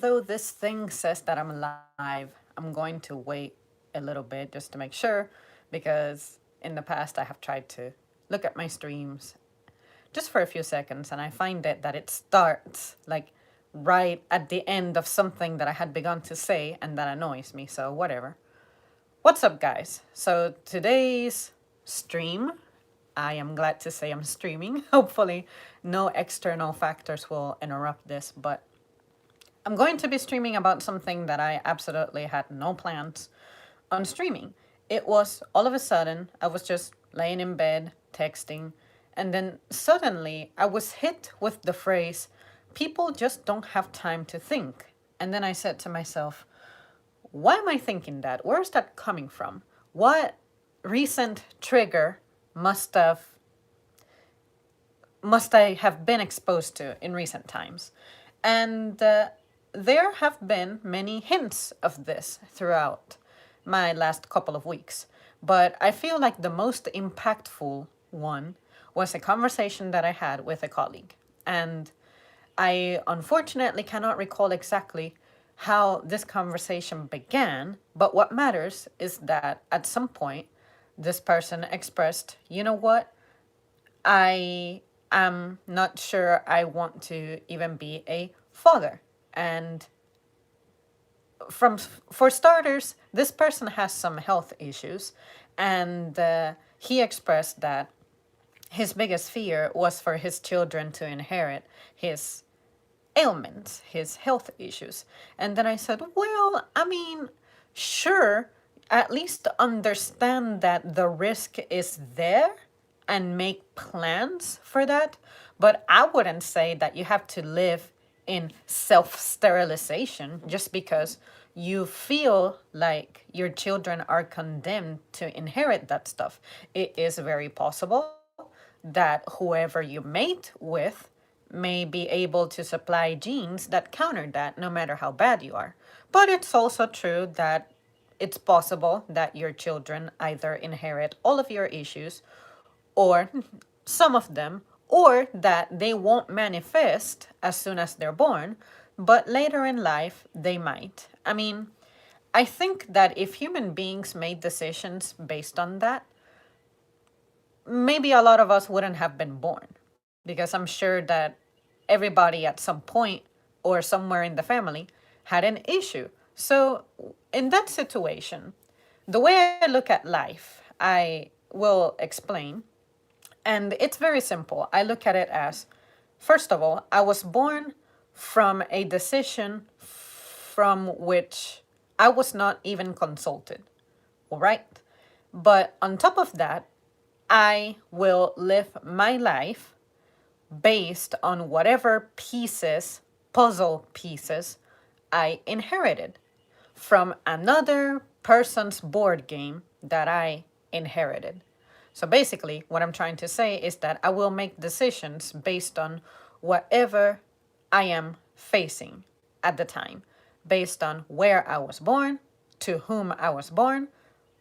even though this thing says that I'm live, I'm going to wait a little bit just to make sure because in the past I have tried to look at my streams just for a few seconds and I find that it starts like right at the end of something that I had begun to say and that annoys me. So, whatever. What's up, guys? So, today's stream, I am glad to say I'm streaming. Hopefully, no external factors will interrupt this, but I'm going to be streaming about something that I absolutely had no plans on streaming. It was all of a sudden, I was just laying in bed, texting, and then suddenly I was hit with the phrase, people just don't have time to think. And then I said to myself, why am I thinking that? Where's that coming from? What recent trigger must have must I have been exposed to in recent times? And there have been many hints of this throughout my last couple of weeks. But I feel like the most impactful one was a conversation that I had with a colleague. And I unfortunately cannot recall exactly how this conversation began, but what matters is that at some point, this person expressed, you know what? I am not sure I want to even be a father. And from for starters, this person has some health issues, and he expressed that his biggest fear was for his children to inherit his ailments, his health issues. And then I said, well, I mean, sure, at least understand that the risk is there and make plans for that. But I wouldn't say that you have to live in self sterilization just because you feel like your children are condemned to inherit that stuff. It is very possible that whoever you mate with may be able to supply genes that counter that no matter how bad you are. But it's also true that it's possible that your children either inherit all of your issues or some of them, or that they won't manifest as soon as they're born, but later in life they might. I mean, I think that if human beings made decisions based on that, maybe a lot of us wouldn't have been born because I'm sure that everybody at some point or somewhere in the family had an issue. So, in that situation, the way I look at life, I will explain. And it's very simple. I look at it as first of all, I was born from a decision from which I was not even consulted. All right. But on top of that, I will live my life based on whatever pieces, puzzle pieces, I inherited from another person's board game that I inherited. So basically, what I'm trying to say is that I will make decisions based on whatever I am facing at the time, based on where I was born, to whom I was born,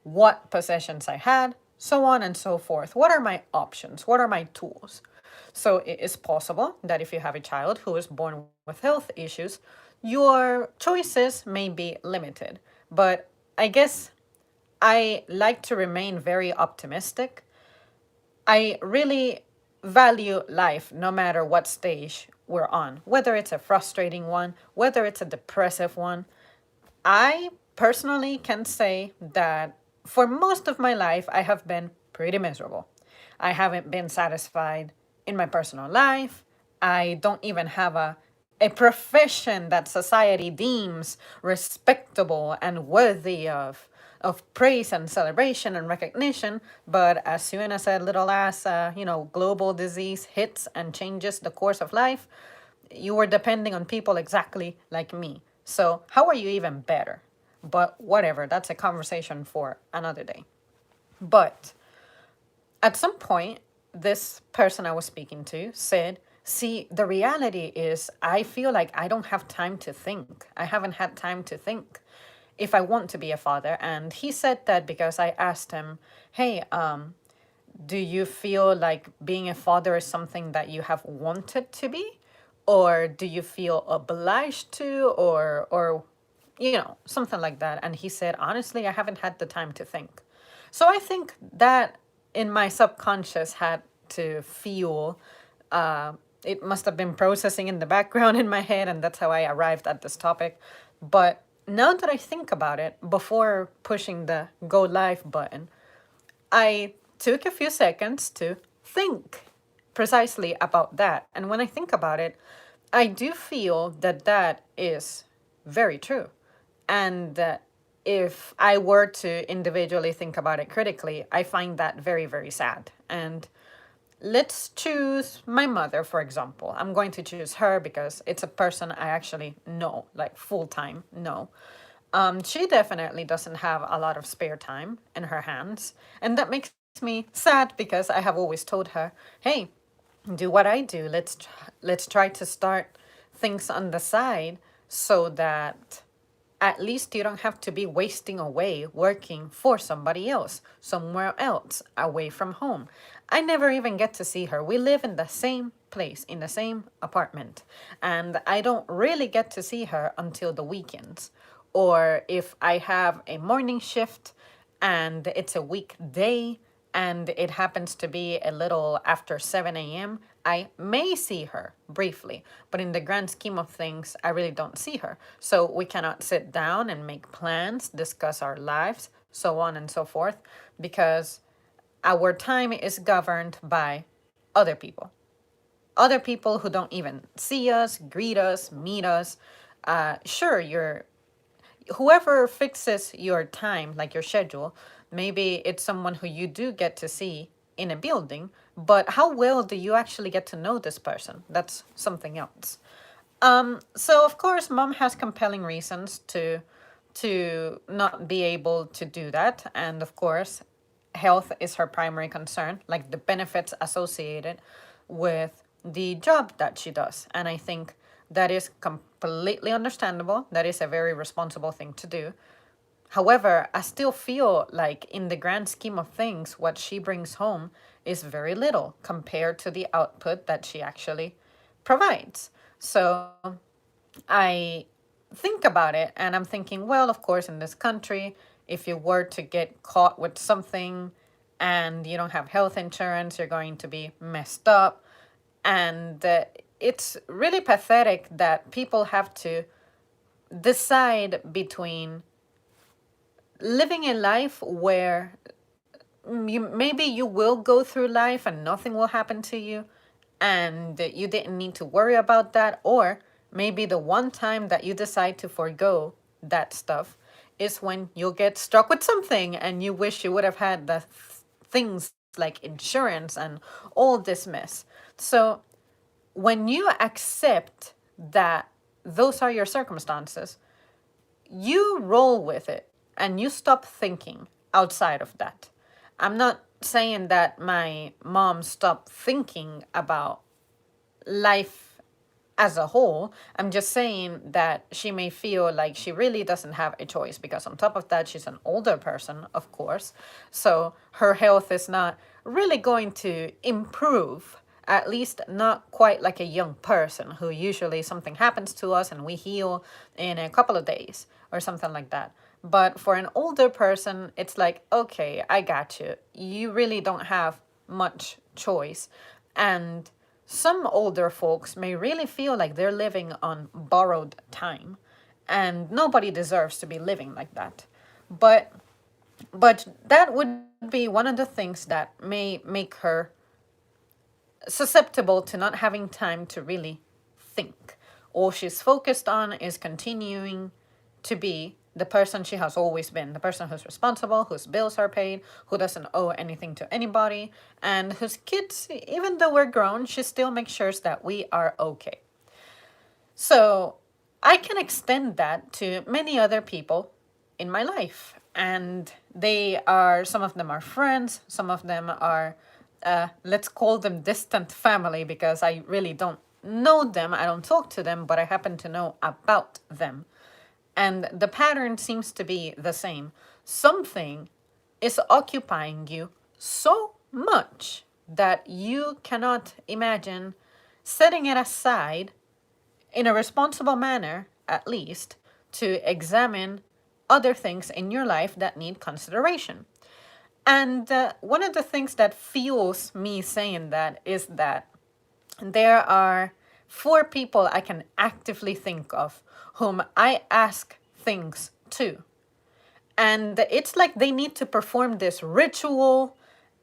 what possessions I had, so on and so forth. What are my options? What are my tools? So it is possible that if you have a child who is born with health issues, your choices may be limited. But I guess I like to remain very optimistic. I really value life no matter what stage we're on, whether it's a frustrating one, whether it's a depressive one. I personally can say that for most of my life, I have been pretty miserable. I haven't been satisfied in my personal life. I don't even have a profession that society deems respectable and worthy of praise and celebration and recognition. But as soon as a little ass, global disease hits and changes the course of life, you were depending on people exactly like me. So how are you even better? But whatever, that's a conversation for another day. But at some point, this person I was speaking to said, see, the reality is I feel like I don't have time to think. I haven't had time to think if I want to be a father. And he said that because I asked him, hey, do you feel like being a father is something that you have wanted to be? or do you feel obliged to, or something like that? And he said, honestly, I haven't had the time to think. So I think that in my subconscious had to feel, uh, it must have been processing in the background in my head, and that's how I arrived at this topic. But now that I think about it, before pushing the go live button, I took a few seconds to think precisely about that. And when I think about it, I do feel that that is very true. And if I were to individually think about it critically, I find that very, very sad. And let's choose my mother, for example. I'm going to choose her because it's a person I actually know, like full time know. She definitely doesn't have a lot of spare time in her hands. And that makes me sad because I have always told her, hey, do what I do. Let's try to start things on the side so that at least you don't have to be wasting away working for somebody else, somewhere else, away from home. I never even get to see her. We live in the same place, in the same apartment, and I don't really get to see her until the weekends. Or if I have a morning shift and it's a weekday and it happens to be a little after 7 a.m., I may see her briefly, but in the grand scheme of things, I really don't see her. So we cannot sit down and make plans, discuss our lives, so on and so forth, because our time is governed by other people. Other people who don't even see us, greet us, meet us. Sure, you're whoever fixes your time, like your schedule, maybe it's someone who you do get to see in a building, but how well do you actually get to know this person? That's something else. So of course, mom has compelling reasons to not be able to do that, and of course, health is her primary concern, like the benefits associated with the job that she does. And I think that is completely understandable. That is a very responsible thing to do. However, I still feel like in the grand scheme of things, what she brings home is very little compared to the output that she actually provides. So I think about it and I'm thinking, well, of course, in this country, if you were to get caught with something and you don't have health insurance, you're going to be messed up. And it's really pathetic that people have to decide between living a life where maybe you will go through life and nothing will happen to you and you didn't need to worry about that, or maybe the one time that you decide to forego that stuff is when you'll get struck with something and you wish you would have had the things like insurance and all this mess. So when you accept that those are your circumstances, you roll with it and you stop thinking outside of that. I'm not saying that my mom stopped thinking about life as a whole. I'm just saying that she may feel like she really doesn't have a choice because, on top of that, she's an older person, of course. So her health is not really going to improve, at least not quite like a young person who usually something happens to us and we heal in a couple of days or something like that. But for an older person, it's like, okay, I got you. You really don't have much choice. And some older folks may really feel like they're living on borrowed time. And nobody deserves to be living like that. But that would be one of the things that may make her susceptible to not having time to really think. All she's focused on is continuing to be the person she has always been, the person who's responsible, whose bills are paid, who doesn't owe anything to anybody, and whose kids, even though we're grown, she still makes sure that we are okay. So I can extend that to many other people in my life. And some of them are friends, some of them are, let's call them distant family because I really don't know them, I don't talk to them, but I happen to know about them. And the pattern seems to be the same. Something is occupying you so much that you cannot imagine setting it aside in a responsible manner, at least, to examine other things in your life that need consideration. And one of the things that fuels me saying that is that there are four people I can actively think of whom I ask things to. And it's like they need to perform this ritual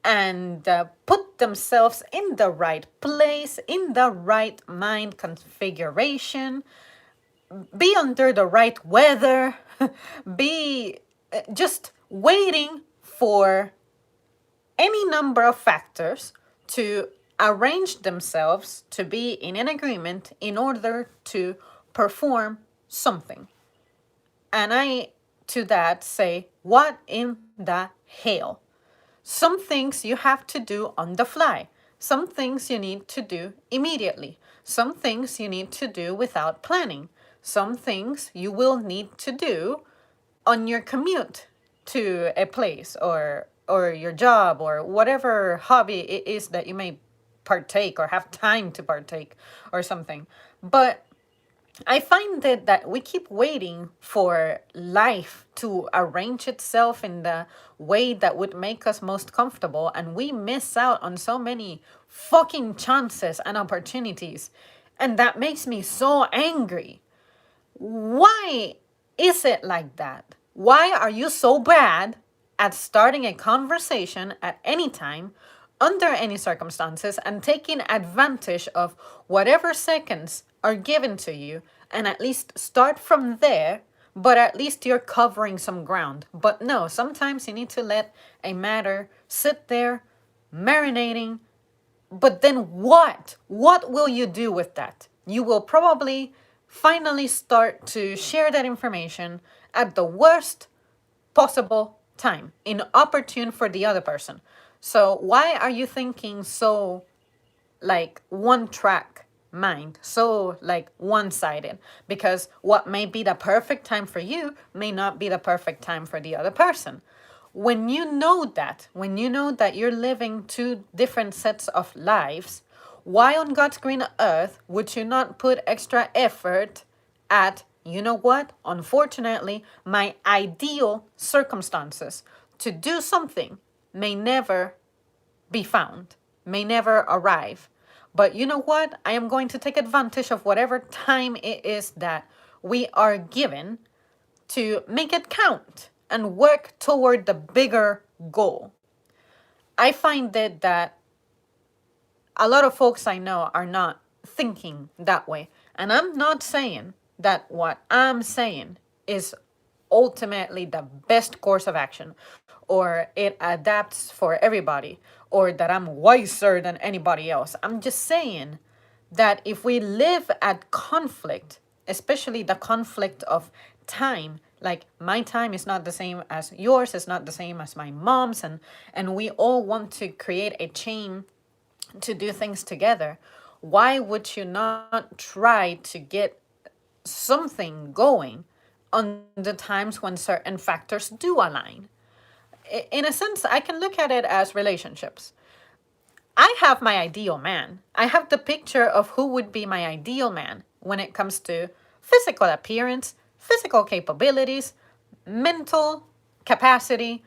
and put themselves in the right place, in the right mind configuration, be under the right weather, be just waiting for any number of factors to arrange themselves to be in an agreement in order to perform something. And I, to that, say, what in the hell? Some things you have to do on the fly. Some things you need to do immediately. Some things you need to do without planning. Some things you will need to do on your commute to a place or your job or whatever hobby it is that you may partake or have time to partake or something. But I find that we keep waiting for life to arrange itself in the way that would make us most comfortable, and we miss out on so many fucking chances and opportunities. And that makes me so angry. Why is it like that? Why are you so bad at starting a conversation at any time, under any circumstances, and taking advantage of whatever seconds are given to you, and at least start from there, but at least you're covering some ground? But no, sometimes you need to let a matter sit there, marinating. But then what? What will you do with that? You will probably finally start to share that information at the worst possible time, inopportune for the other person. So why are you thinking so like one track mind, so like one sided? Because what may be the perfect time for you may not be the perfect time for the other person. When you know that, when you know that you're living two different sets of lives, why on God's green earth would you not put extra effort at, you know what, unfortunately, my ideal circumstances to do something may never be found, may never arrive. But you know what? I am going to take advantage of whatever time it is that we are given to make it count and work toward the bigger goal. I find that a lot of folks I know are not thinking that way. And I'm not saying that what I'm saying is ultimately the best course of action, or it adapts for everybody, or that I'm wiser than anybody else. I'm just saying that if we live at conflict, especially the conflict of time, like my time is not the same as yours, is not the same as my mom's, and we all want to create a chain to do things together, why would you not try to get something going on the times when certain factors do align? In a sense, I can look at it as relationships. I have my ideal man. I have the picture of who would be my ideal man when it comes to physical appearance, physical capabilities, mental capacity,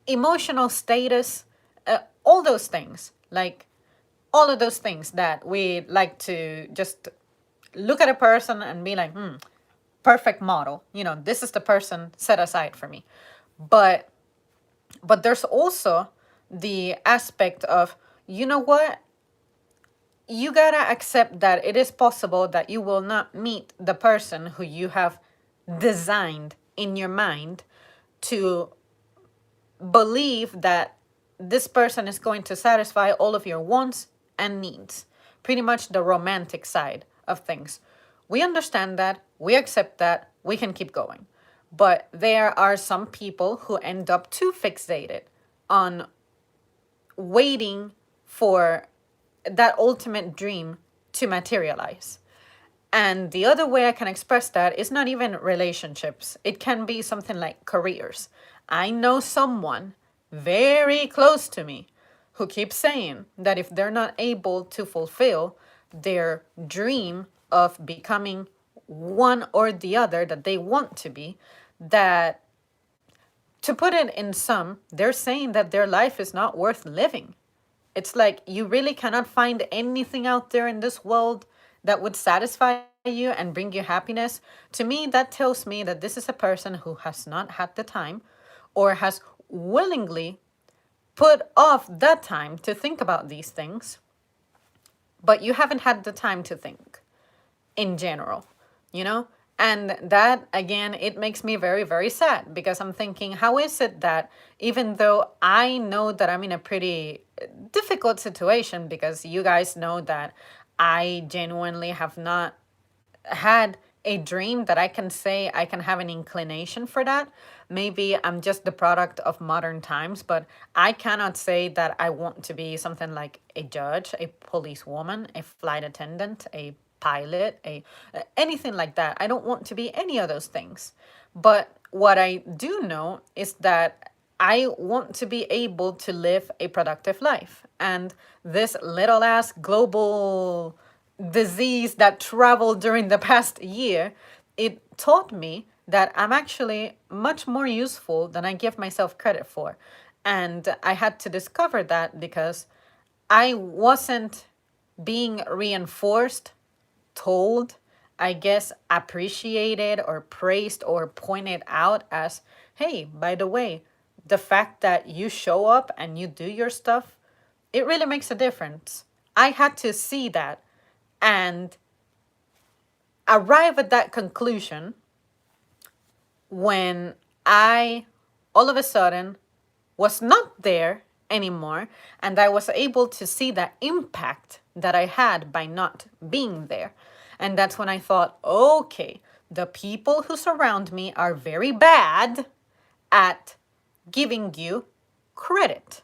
emotional status, all those things. Like all of those things that we like to just look at a person and be like, perfect model. You know, this is the person set aside for me. But there's also the aspect of, you know what? You gotta accept that it is possible that you will not meet the person who you have designed in your mind to believe that this person is going to satisfy all of your wants and needs. Pretty much the romantic side of things. We understand that, we accept that, we can keep going. But there are some people who end up too fixated on waiting for that ultimate dream to materialize. And the other way I can express that is not even relationships. It can be something like careers. I know someone very close to me who keeps saying that if they're not able to fulfill their dream of becoming one or the other that they want to be, that, to put it in sum, they're saying that their life is not worth living. It's like you really cannot find anything out there in this world that would satisfy you and bring you happiness. To me, that tells me that this is a person who has not had the time or has willingly put off that time to think about these things, but you haven't had the time to think in general, you know? And that, again, it makes me very, very sad because I'm thinking, how is it that even though I know that I'm in a pretty difficult situation, because you guys know that I genuinely have not had a dream that I can say I can have an inclination for that. Maybe I'm just the product of modern times, but I cannot say that I want to be something like a judge, a policewoman, a flight attendant, a pilot, a anything like that. I don't want to be any of those things. But what I do know is that I want to be able to live a productive life. And this little ass global disease that traveled during the past year, it taught me that I'm actually much more useful than I give myself credit for. And I had to discover that because I wasn't being reinforced, told, I guess, appreciated or praised or pointed out as, hey, by the way, the fact that you show up and you do your stuff, it really makes a difference. I had to see that and arrive at that conclusion when I all of a sudden was not there anymore, and I was able to see the impact that I had by not being there. And that's when I thought, okay, the people who surround me are very bad at giving you credit,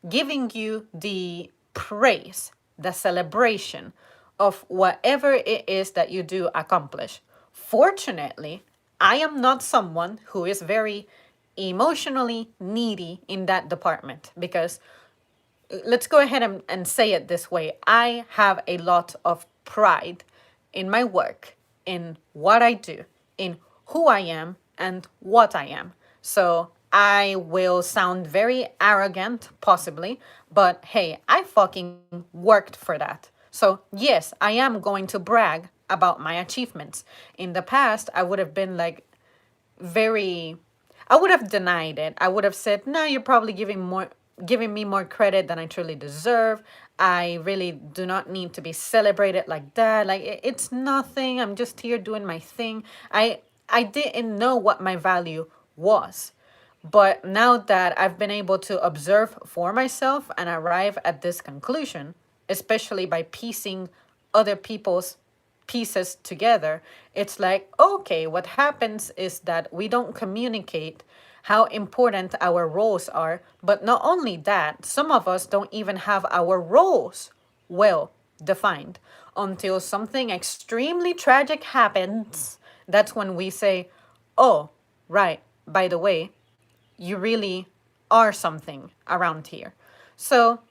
giving you the praise, the celebration of whatever it is that you do accomplish. Fortunately, I am not someone who is very emotionally needy in that department, because let's go ahead and say it this way. I have a lot of pride in my work, in what I do, in who I am and what I am. So I will sound very arrogant, possibly, but hey, I fucking worked for that. So yes, I am going to brag about my achievements. In the past, I would have been like very, I would have denied it. I would have said, no, you're probably giving me more credit than I truly deserve. I really do not need to be celebrated like that. Like it's nothing. I'm just here doing my thing. I didn't know what my value was. But now that I've been able to observe for myself and arrive at this conclusion, especially by piecing other people's pieces together, it's like, okay, what happens is that we don't communicate how important our roles are. But not only that, some of us don't even have our roles well defined until something extremely tragic happens. That's when we say, oh, right, by the way, you really are something around here. So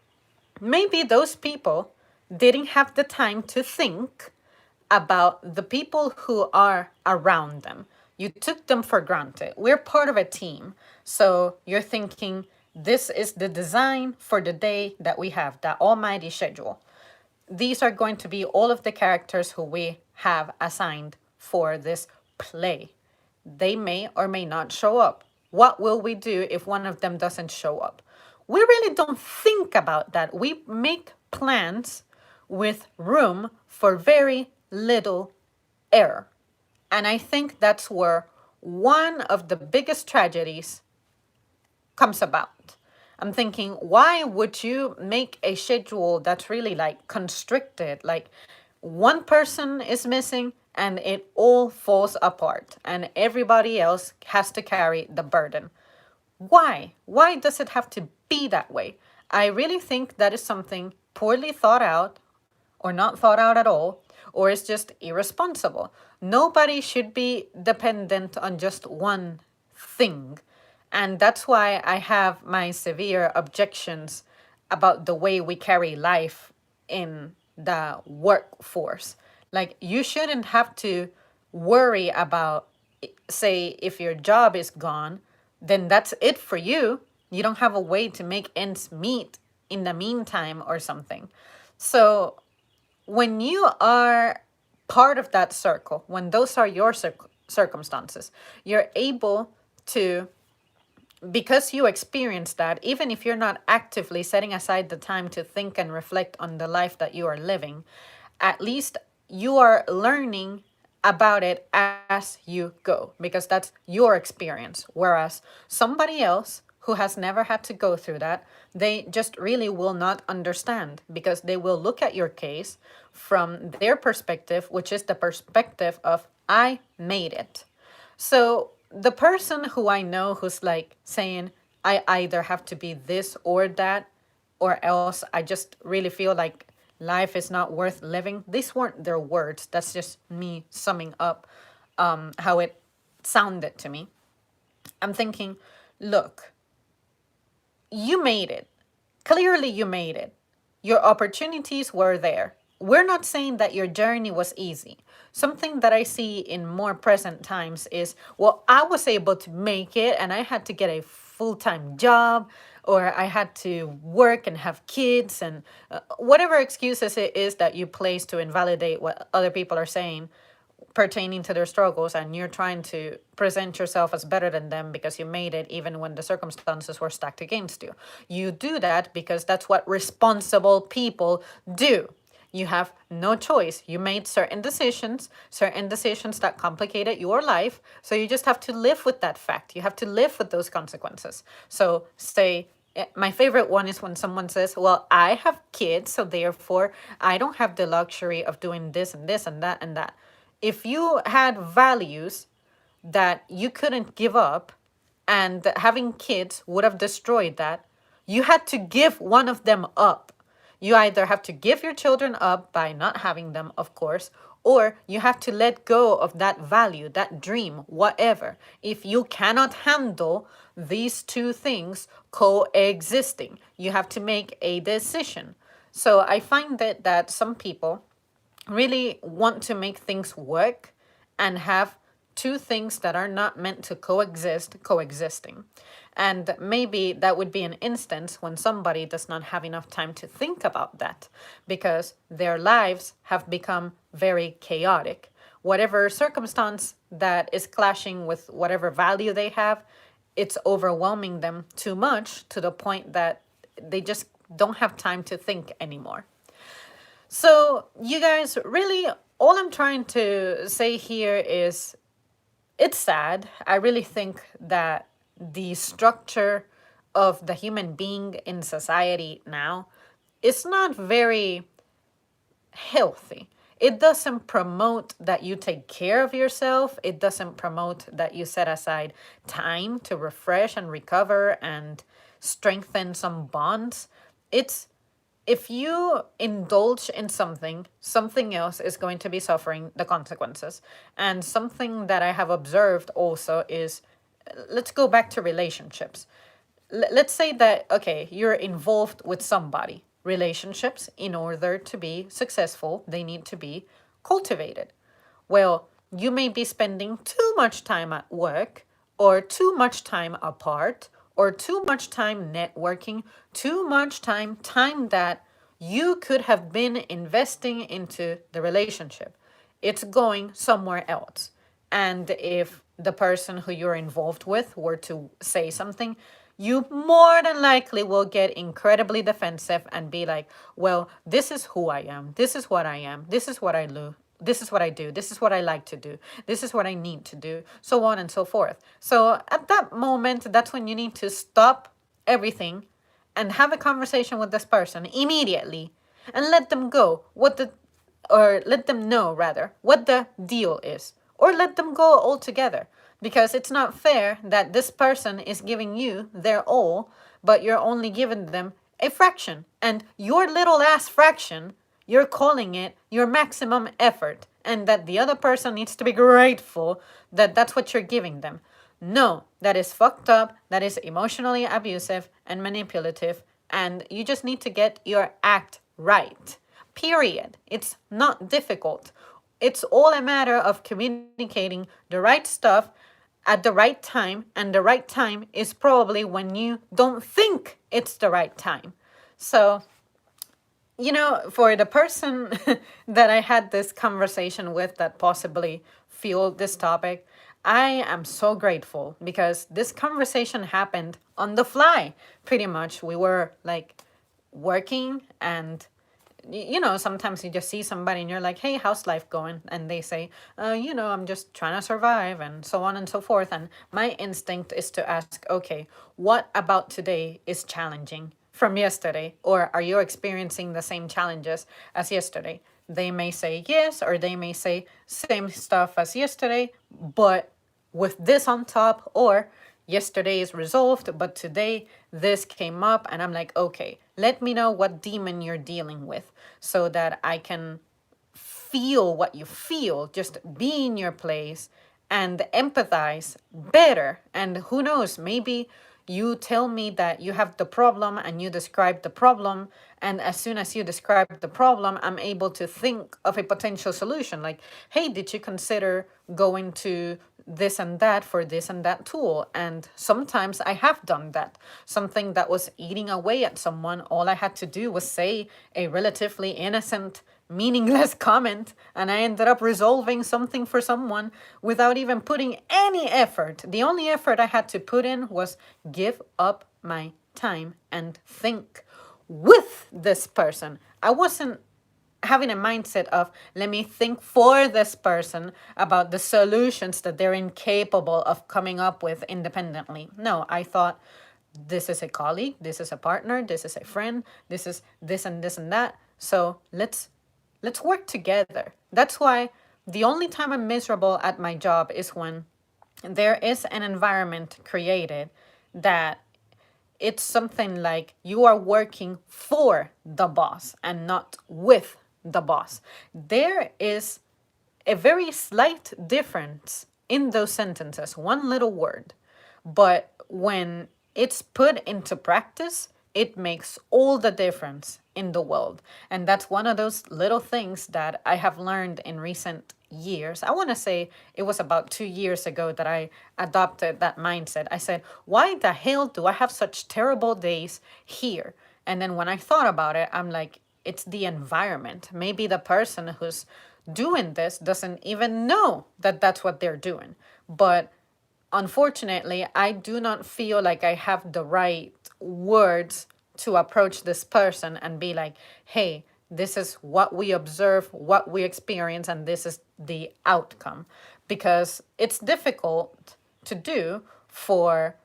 maybe those people didn't have the time to think about the people who are around them. You took them for granted. We're part of a team. So you're thinking, this is the design for the day that we have, that almighty schedule. These are going to be all of the characters who we have assigned for this play. They may or may not show up. What will we do if one of them doesn't show up? We really don't think about that. We make plans with room for very little error. And I think that's where one of the biggest tragedies comes about. I'm thinking, why would you make a schedule that's really like constricted? Like one person is missing and it all falls apart and everybody else has to carry the burden. Why? Why does it have to be that way? I really think that is something poorly thought out or not thought out at all, or is just irresponsible. Nobody should be dependent on just one thing. And that's why I have my severe objections about the way we carry life in the workforce. Like, you shouldn't have to worry about, say, if your job is gone, then that's it for you. You don't have a way to make ends meet in the meantime or something. So when you are part of that circle, when those are your circumstances, you're able to, because you experience that, even if you're not actively setting aside the time to think and reflect on the life that you are living, at least you are learning about it as you go, because that's your experience. Whereas somebody else who has never had to go through that, they just really will not understand, because they will look at your case from their perspective, which is the perspective of, I made it. So the person who I know who's like saying, I either have to be this or that, or else I just really feel like life is not worth living. These weren't their words. That's just me summing up how it sounded to me. I'm thinking, look, you made it. Clearly, you made it. Your opportunities were there. We're not saying that your journey was easy. Something that I see in more present times is, well, I was able to make it and I had to get a full time job, or I had to work and have kids, and whatever excuses it is that you place to invalidate what other people are saying pertaining to their struggles, and you're trying to present yourself as better than them because you made it even when the circumstances were stacked against you. You do that because that's what responsible people do. You have no choice. You made certain decisions that complicated your life, so you just have to live with that fact. You have to live with those consequences. So say, my favorite one is when someone says, well, I have kids, so therefore I don't have the luxury of doing this and this and that and that. If you had values that you couldn't give up, and having kids would have destroyed that, you had to give one of them up. You either have to give your children up by not having them, of course, or you have to let go of that value, that dream, whatever, if you cannot handle these two things coexisting. You have to make a decision. So I find that some people really want to make things work and have two things that are not meant to coexist coexisting. And maybe that would be an instance when somebody does not have enough time to think about that, because their lives have become very chaotic. Whatever circumstance that is clashing with whatever value they have, it's overwhelming them too much, to the point that they just don't have time to think anymore. So, you guys, really, all I'm trying to say here is, it's sad. I really think that the structure of the human being in society now is not very healthy. It doesn't promote that you take care of yourself. It doesn't promote that you set aside time to refresh and recover and strengthen some bonds. It's, if you indulge in something, something else is going to be suffering the consequences. And something that I have observed also is, let's go back to relationships. Let's say that, okay, you're involved with somebody. Relationships, in order to be successful, they need to be cultivated. Well, you may be spending too much time at work, or too much time apart, or too much time networking, too much time that you could have been investing into the relationship. It's going somewhere else. And if the person who you're involved with were to say something, you more than likely will get incredibly defensive and be like, well, this is who I am. This is what I am. This is what I do. This is what I do. This is what I like to do. This is what I need to do. So on and so forth. So at that moment, that's when you need to stop everything and have a conversation with this person immediately, and let them go or let them know rather what the deal is, or let them go altogether, because it's not fair that this person is giving you their all, but you're only giving them a fraction, and your little ass fraction, you're calling it your maximum effort, and that the other person needs to be grateful that that's what you're giving them. No, that is fucked up, that is emotionally abusive and manipulative, and you just need to get your act right. Period. It's not difficult. It's all a matter of communicating the right stuff at the right time, and the right time is probably when you don't think it's the right time. So, for the person that I had this conversation with that possibly fueled this topic, I am so grateful because this conversation happened on the fly, pretty much. We were like working, and sometimes you just see somebody and you're like, hey, how's life going? And they say, I'm just trying to survive, and so on and so forth. And my instinct is to ask, okay, what about today is challenging from yesterday? Or are you experiencing the same challenges as yesterday? They may say yes, or they may say same stuff as yesterday, but with this on top, or yesterday is resolved, but today this came up, and I'm like, okay, let me know what demon you're dealing with so that I can feel what you feel, just be in your place and empathize better. And who knows, maybe you tell me that you have the problem and you describe the problem. And as soon as you describe the problem, I'm able to think of a potential solution. Like, hey, did you consider going to this and that for this and that tool? And sometimes I have done that. Something that was eating away at someone, all I had to do was say a relatively innocent, meaningless comment, and I ended up resolving something for someone without even putting any effort. The only effort I had to put in was give up my time and think with this person. I wasn't having a mindset of, let me think for this person about the solutions that they're incapable of coming up with independently. No, I thought, this is a colleague, this is a partner, this is a friend, this is this and this and that. So let's work together. That's why the only time I'm miserable at my job is when there is an environment created that it's something like you are working for the boss and not with the boss. There is a very slight difference in those sentences, one little word. But when it's put into practice, it makes all the difference in the world. And that's one of those little things that I have learned in recent years. I want to say it was about 2 years ago that I adopted that mindset. I said, why the hell do I have such terrible days here? And then when I thought about it, I'm like, it's the environment. Maybe the person who's doing this doesn't even know that that's what they're doing. But unfortunately, I do not feel like I have the right words to approach this person and be like, hey, this is what we observe, what we experience, and this is the outcome. Because it's difficult to do for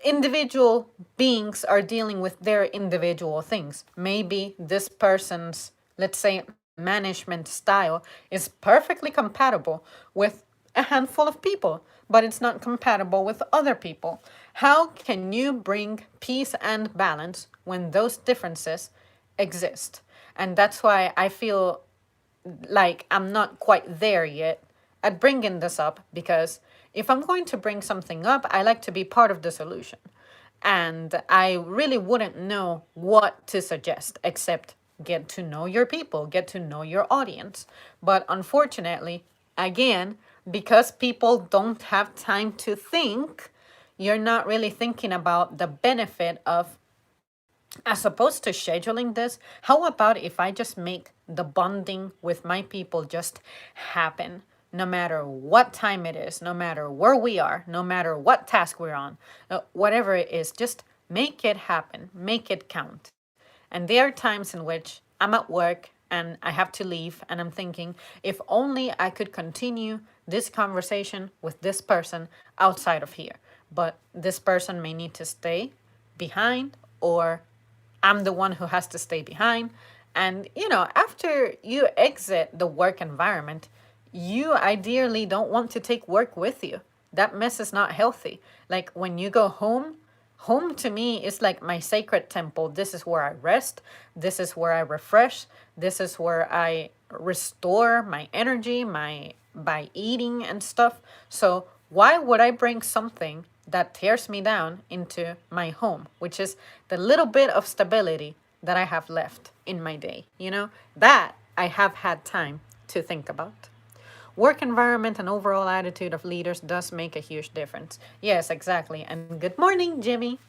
individual beings are dealing with their individual things. Maybe this person's, let's say, management style is perfectly compatible with a handful of people, but it's not compatible with other people. How can you bring peace and balance when those differences exist? And that's why I feel like I'm not quite there yet at bringing this up, because if I'm going to bring something up, I like to be part of the solution. And I really wouldn't know what to suggest except get to know your people, get to know your audience. But unfortunately, again, because people don't have time to think, you're not really thinking about the benefit of, as opposed to scheduling this, how about if I just make the bonding with my people just happen? No matter what time it is, no matter where we are, no matter what task we're on, whatever it is, just make it happen, make it count. And there are times in which I'm at work and I have to leave, and I'm thinking, if only I could continue this conversation with this person outside of here. But this person may need to stay behind, or I'm the one who has to stay behind. And, after you exit the work environment, you ideally don't want to take work with you. That mess is not healthy. Like when you go home, home to me is like my sacred temple. This is where I rest. This is where I refresh. This is where I restore my energy, by eating and stuff. So why would I bring something that tears me down into my home, which is the little bit of stability that I have left in my day? That I have had time to think about. Work environment and overall attitude of leaders does make a huge difference. Yes, exactly. And good morning, Jimmy.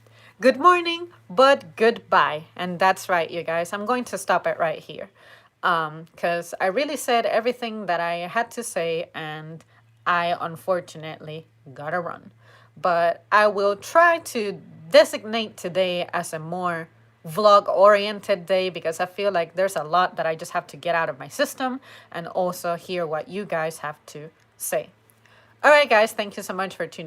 Good morning, but goodbye. And that's right, you guys. I'm going to stop it right here. Because I really said everything that I had to say, and I unfortunately gotta run. But I will try to designate today as a more vlog oriented day because I feel like there's a lot that I just have to get out of my system and also hear what you guys have to say. All right, guys, thank you so much for tuning